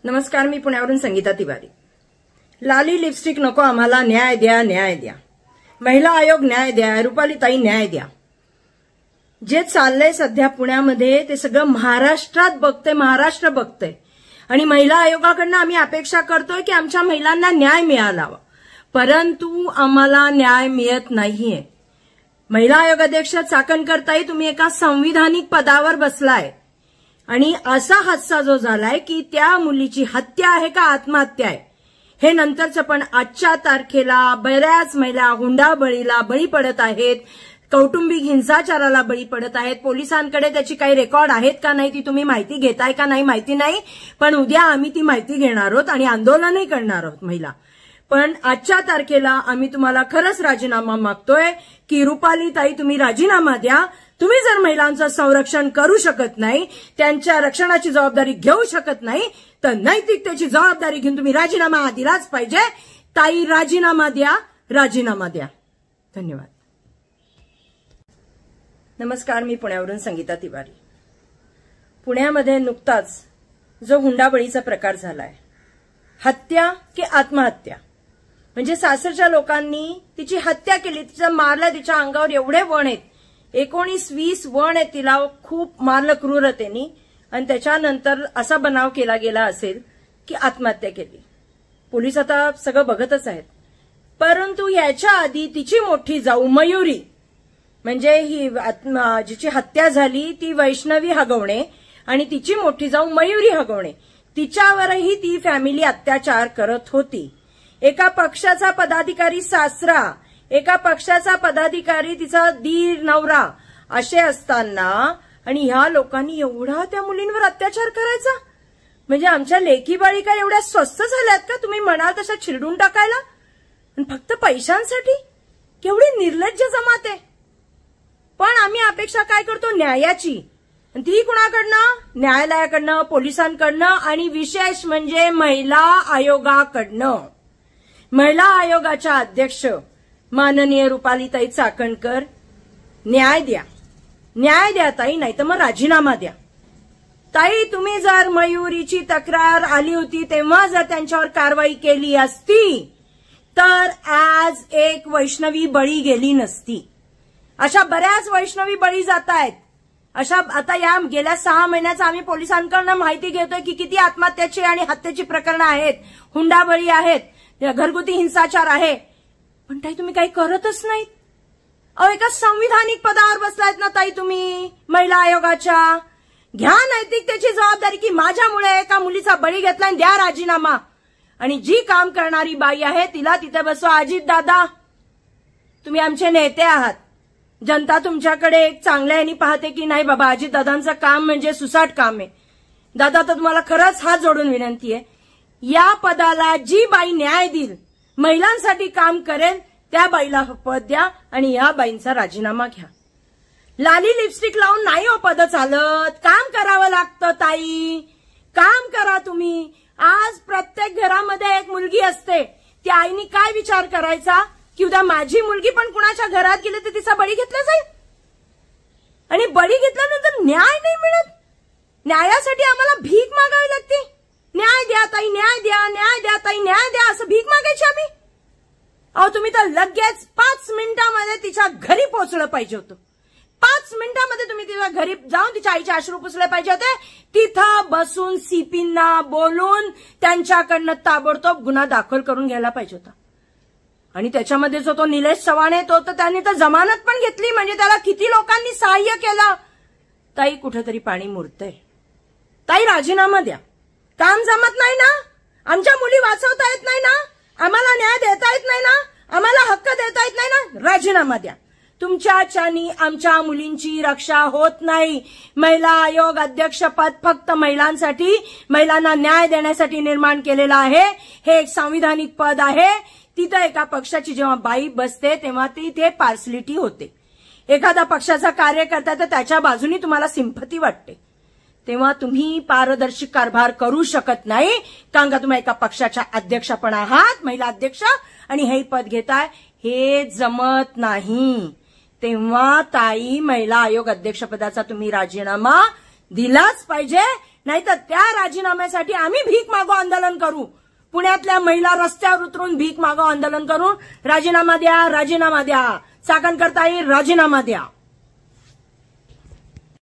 नमस्कार, मी पुण्यावरून संगीता तिवारी। लाली लिपस्टिक नको आम्हाला, न्याय द्या, न्याय द्या। महिला आयोग न्याय द्या, रुपाली ताई न्याय द्या। जे चाललंय सध्या पुण्यामध्ये ते सगळं महाराष्ट्रात बघते, महाराष्ट्र बघते। आणि महिला आयोगाकडनं आम्ही अपेक्षा करतोय की आमच्या महिलांना न्याय मिळाला, परंतु आम्हाला न्याय मिळत नाहीये। महिला आयोग अध्यक्ष चाकणकर ताई, तुम्ही एका संविधानिक पदावर बसलाय आणि असा हादसा जो झालाय की त्या मुलीची हत्या आहे का आत्महत्या आहे हे नंतरचं, पण आजच्या तारखेला बऱ्याच महिला हुंडाबळीला बळी पडत आहेत, कौटुंबिक हिंसाचाराला बळी पडत आहेत। पोलिसांकडे त्याची काही रेकॉर्ड आहेत का नाही ती तुम्ही माहिती घेताय का नाही माहिती नाही, पण उद्या आम्ही ती माहिती घेणार आहोत आणि आंदोलनही करणार आहोत महिला। पण आजच्या तारखेला आम्ही तुम्हाला खरंच राजीनामा मागतोय की रुपाली ताई तुम्ही राजीनामा द्या। तुम्ही जर महिलांचं संरक्षण करू शकत नाही, त्यांच्या रक्षणाची जबाबदारी घेऊ शकत नाही, तर नैतिकतेची जबाबदारी घेऊन तुम्ही राजीनामा दिलाच पाहिजे। ताई राजीनामा द्या, राजीनामा द्या। धन्यवाद। नमस्कार, मी पुण्यावरून संगीता तिवारी। पुण्यामध्ये नुकताच जो हुंडाबळीचा प्रकार झालाय, हत्या की आत्महत्या, म्हणजे सासरच्या लोकांनी तिची हत्या केली, तिचं मारलं, तिच्या अंगावर एवढे वण आहेत, 19-20 वण आहेत, तिला खूप मारलं क्रूरतेने, आणि त्याच्यानंतर असा बनाव केला गेला असेल की आत्महत्या केली। पोलीस आता सगळं बघतच आहेत, परंतु याच्या आधी तिची मोठी जाऊ मयुरी, म्हणजे ही जिची हत्या झाली ती वैष्णवी हगवणे, आणि तिची मोठी जाऊ मयुरी हगवणे, तिच्यावरही ती फॅमिली अत्याचार करत होती। एका पक्षाचा पदाधिकारी सासरा, एका पक्षाचा पदाधिकारी तिचा दीर नवरा असे असताना, आणि ह्या लोकांनी एवढा त्या मुलींवर अत्याचार करायचा, म्हणजे आमच्या लेकी बाळिका एवढ्या स्वस्त झाल्यात का तुम्ही म्हणाल तशा चिरडून टाकायला, आणि फक्त पैशांसाठी? केवढी निर्लज्ज जमात आहे। पण आम्ही अपेक्षा काय करतो? न्यायाची, ती कुणाकडनं? न्यायालयाकडनं, पोलिसांकडनं, आणि विशेष म्हणजे महिला आयोगाकडनं। महिला आयोगाच्या अध्यक्ष माननीय रुपालीताई चाकणकर, न्याय द्या, न्याय द्या ताई, नाही तर मग राजीनामा द्या। ताई तुम्ही जर मयुरीची तक्रार आली होती तेव्हा जर त्यांच्यावर कारवाई केली असती तर आज एक वैष्णवी बळी गेली नसती। अशा बऱ्याच वैष्णवी बळी जात आहेत। अशा आता या गेल्या 6 महिन्याचा आम्ही पोलिसांकडून माहिती घेतोय की किती आत्महत्याची आणि हत्येची प्रकरणं आहेत, हुंडाबळी आहेत, घरगुती हिंसाचार आहे, पण ताई तुम्ही काही करतच नाहीत। अहो, एका संविधानिक पदावर बसलायत ना ताई तुम्ही महिला आयोगाच्या, घ्या नैतिकतेची जबाबदारी की माझ्यामुळे एका मुलीचा बळी घेतला, द्या राजीनामा, आणि जी काम करणारी बाई आहे तिला तिथे बसवा। अजित दादा, तुम्ही आमचे नेते आहात, जनता तुमच्याकडे एक चांगल्या ह्यानी पाहते की नाही बाबा अजित दादांचं काम म्हणजे सुसाट काम आहे। दादा तर तुम्हाला खरंच हात जोडून विनंती आहे, या पदाला जी बाई न्याय देईल, महिलांसाठी काम करेल, त्या बाईला पद द्या आणि या बाईंचा राजीनामा घ्या। लाली लिपस्टिक लावून नाही हो पद चालत, काम करावं लागतं ताई, काम करा तुम्ही। आज प्रत्येक घरामध्ये एक मुलगी असते, त्या आईनी काय विचार करायचा की उद्या माझी मुलगी पण कुणाच्या घरात गेली तर तिचा बळी घेतला जाईल, आणि बळी घेतल्यानंतर न्याय नाही मिळत, न्यायासाठी आम्हाला भीक मागावी लागते। न्याय द्या ताई, न्याय द्या, न्याय द्या ताई, न्याय द्या, असं भीक मागायची आम्ही? अहो तुम्ही तर लगेच 5 मिनिटांमध्ये तिच्या घरी पोहोचलं पाहिजे होतं। 5 मिनिटांमध्ये तुम्ही तिच्या घरी जाऊन तिच्या आईचे अश्रू पुसले पाहिजे होते, तिथं बसून सीपींना बोलून त्यांच्याकडनं ताबडतोब गुन्हा दाखल करून घ्यायला पाहिजे होता। आणि त्याच्यामध्ये जो तो निलेश चव्हाण आहे तो तर त्यांनी तर जमानत पण घेतली, म्हणजे त्याला किती लोकांनी सहाय्य केलं। ताई कुठेतरी पाणी मुरतंय, ताई राजीनामा द्या। काम जमत नाही ना, आमच्या मुली वाचवता येत नाही ना, आम्हाला न्याय देता येत नाही ना, आम्हाला हक्क देता येत नाही ना, राजीनामा द्या। तुमच्याच्यानी आमच्या मुलींची रक्षा होत नाही। महिला आयोग अध्यक्षपद फक्त महिलांसाठी, महिलांना न्याय देण्यासाठी निर्माण केलेलं आहे। हे एक संविधानिक पद आहे। तिथं एका पक्षाची जेव्हा बाई बसते तेव्हा तिथे पार्सलिटी होते। एखादा पक्षाचा कार्यकर्ता तर त्याच्या बाजूनी तुम्हाला सिंपथी वाटते, तेव्हा तुम्ही पारदर्शी कारभार करू शकत नाही, कारण का तुम्ही एका पक्षाच्या अध्यक्ष पण आहात, महिला अध्यक्ष, आणि हे पद घेताय, हे जमत नाही। तेव्हा ताई महिला आयोग अध्यक्षपदाचा तुम्ही राजीनामा दिलाच पाहिजे, नाहीतर त्या राजीनाम्यासाठी आम्ही भीक मागो आंदोलन करू. पुण्यातल्या महिला रस्त्यावर उतरून भीक मागो आंदोलन करून राजीनामा द्या, राजीनामा द्या, चाकणकरताई राजीनामा द्या.